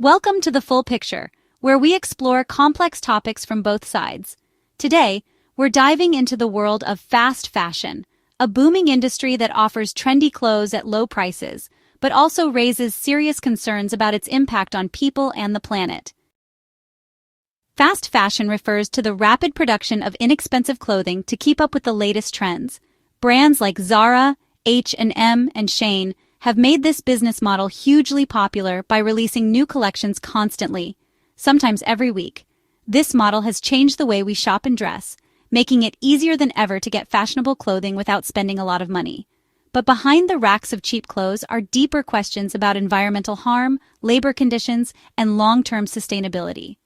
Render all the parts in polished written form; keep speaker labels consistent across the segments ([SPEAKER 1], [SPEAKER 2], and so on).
[SPEAKER 1] Welcome to The Full Picture, where we explore complex topics from both sides. Today, we're diving into the world of fast fashion, a booming industry that offers trendy clothes at low prices, but also raises serious concerns about its impact on people and the planet. Fast fashion refers to the rapid production of inexpensive clothing to keep up with the latest trends. Brands like Zara, H&M, and Shein have made this business model hugely popular by releasing new collections constantly, sometimes every week. This model has changed the way we shop and dress, making it easier than ever to get fashionable clothing without spending a lot of money. But behind the racks of cheap clothes are deeper questions about environmental harm, labor conditions, and long-term sustainability.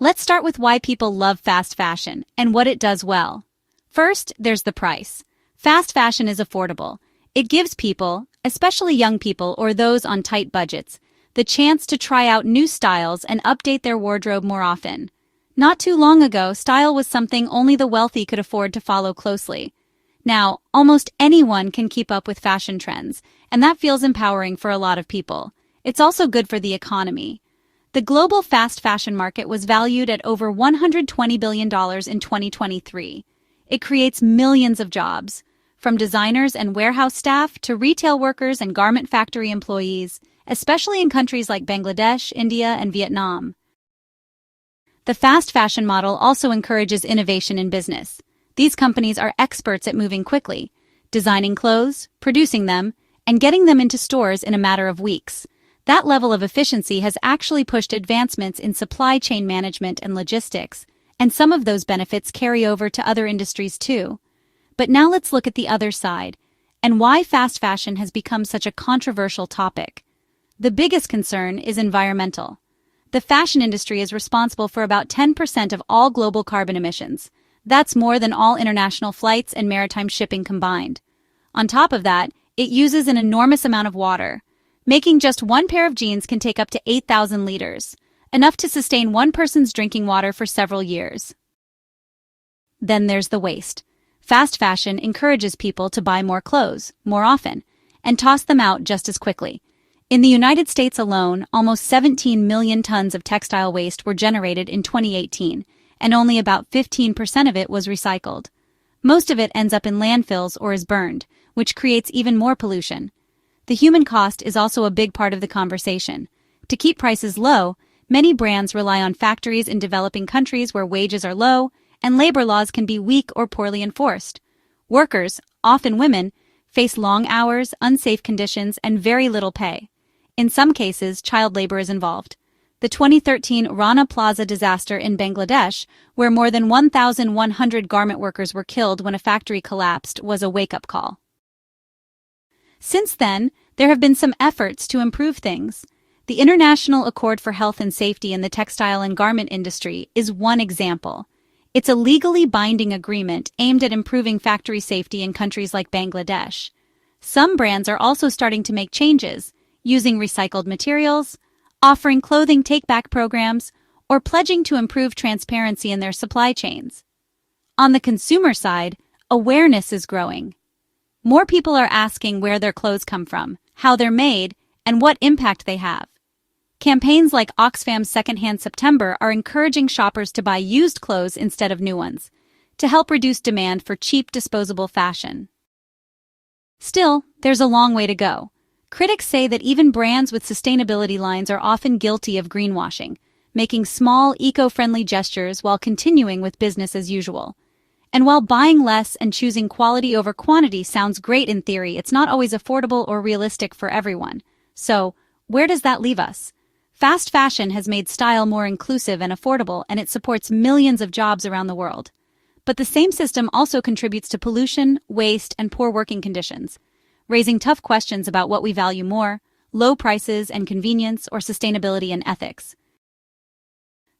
[SPEAKER 1] Let's start with why people love fast fashion and what it does well. First, there's the price. Fast fashion is affordable. It gives people, especially young people or those on tight budgets, the chance to try out new styles and update their wardrobe more often. Not too long ago, style was something only the wealthy could afford to follow closely. Now, almost anyone can keep up with fashion trends, and that feels empowering for a lot of people. It's also good for the economy. The global fast fashion market was valued at over $120 billion in 2023. It creates millions of jobs, from designers and warehouse staff to retail workers and garment factory employees, especially in countries like Bangladesh, India, and Vietnam. The fast fashion model also encourages innovation in business. These companies are experts at moving quickly, designing clothes, producing them, and getting them into stores in a matter of weeks. That level of efficiency has actually pushed advancements in supply chain management and logistics, and some of those benefits carry over to other industries too. But now let's look at the other side, and why fast fashion has become such a controversial topic. The biggest concern is environmental. The fashion industry is responsible for about 10% of all global carbon emissions. That's more than all international flights and maritime shipping combined. On top of that, it uses an enormous amount of water. Making just one pair of jeans can take up to 8,000 liters, enough to sustain one person's drinking water for several years. Then there's the waste. Fast fashion encourages people to buy more clothes, more often, and toss them out just as quickly. In the United States alone, almost 17 million tons of textile waste were generated in 2018, and only about 15% of it was recycled. Most of it ends up in landfills or is burned, which creates even more pollution. The human cost is also a big part of the conversation. To keep prices low, many brands rely on factories in developing countries where wages are low, and labor laws can be weak or poorly enforced. Workers, often women, face long hours, unsafe conditions, and very little pay. In some cases, child labor is involved. The 2013 Rana Plaza disaster in Bangladesh, where more than 1,100 garment workers were killed when a factory collapsed, was a wake-up call. Since then, there have been some efforts to improve things. The International Accord for Health and Safety in the Textile and Garment Industry is one example. It's a legally binding agreement aimed at improving factory safety in countries like Bangladesh. Some brands are also starting to make changes, using recycled materials, offering clothing take-back programs, or pledging to improve transparency in their supply chains. On the consumer side, awareness is growing. More people are asking where their clothes come from, how they're made, and what impact they have. Campaigns like Oxfam's Secondhand September are encouraging shoppers to buy used clothes instead of new ones, to help reduce demand for cheap disposable fashion. Still, there's a long way to go. Critics say that even brands with sustainability lines are often guilty of greenwashing, making small, eco-friendly gestures while continuing with business as usual. And while buying less and choosing quality over quantity sounds great in theory, it's not always affordable or realistic for everyone. So, where does that leave us? Fast fashion has made style more inclusive and affordable, and it supports millions of jobs around the world. But the same system also contributes to pollution, waste, and poor working conditions, raising tough questions about what we value more: low prices and convenience, or sustainability and ethics.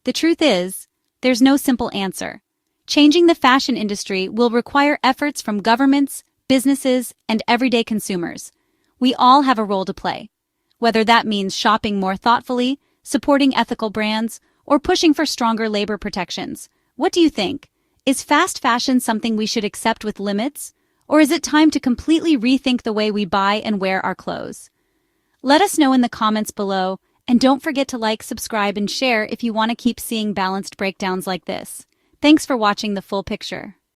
[SPEAKER 1] The truth is, there's no simple answer. Changing the fashion industry will require efforts from governments, businesses, and everyday consumers. We all have a role to play. Whether that means shopping more thoughtfully, supporting ethical brands, or pushing for stronger labor protections. What do you think? Is fast fashion something we should accept with limits? Or is it time to completely rethink the way we buy and wear our clothes? Let us know in the comments below, And don't forget to like, subscribe, and share if you want to keep seeing balanced breakdowns like this. Thanks for watching the full picture.